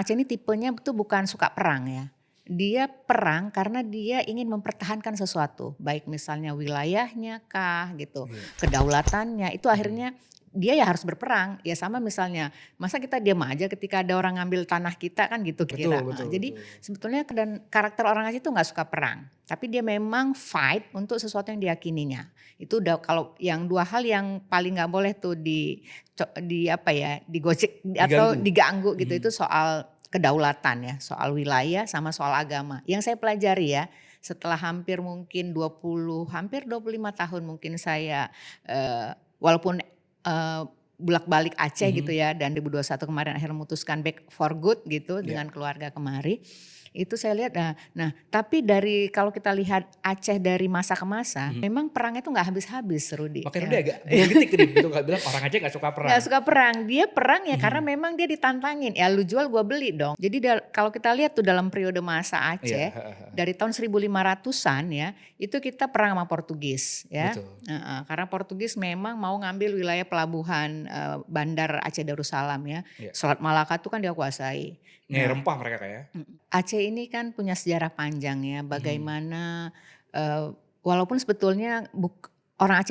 Aceh ini tipenya tuh bukan suka perang ya. Dia perang karena dia ingin mempertahankan sesuatu, baik misalnya wilayahnya kah gitu, Iya. kedaulatannya, itu Mhm. akhirnya dia ya harus berperang. Ya sama misalnya, masa kita diam aja ketika ada orang ngambil tanah kita kan gitu Betul kira. betul Jadi betul. sebetulnya dan karakter orang Aceh itu nggak suka perang, tapi dia memang fight untuk sesuatu yang diyakininya. Itu udah kalau yang 2 hal yang paling nggak boleh tuh di apa ya, digocek atau Diganggu? diganggu gitu, itu Mhm. soal kedaulatan ya, soal wilayah sama soal agama. Yang saya pelajari ya, setelah hampir mungkin 20, hampir 25 tahun mungkin saya, walaupun, bolak-balik Aceh gitu Mhm. ya, dan 2021 kemarin akhirnya memutuskan back for good gitu Iya. dengan keluarga kemari. Itu saya lihat, nah tapi dari kalau kita lihat Aceh dari masa ke masa, Mhm. memang perangnya itu nggak habis-habis Rudy, Makanya Rudy ya. agak menggelitik nih begitu Kakak bilang orang Aceh nggak suka perang. Nggak suka perang, dia perang ya karena Mhm. memang dia ditantangin, ya lu jual gua beli dong. Jadi kalau kita lihat tuh dalam periode masa Iya, Aceh, heeh heeh. dari tahun 1500-an ya, itu kita perang sama Portugis ya, Betul. heeh, karena Portugis memang mau ngambil wilayah pelabuhan, Bandar Aceh Darussalam ya, Iya. Selat Malaka tuh kan dia kuasai. Nyai Nah, rempah mereka Kak ya? Aceh ini kan punya sejarah panjang ya, Mhm. bagaimana, walaupun sebetulnya orang Aceh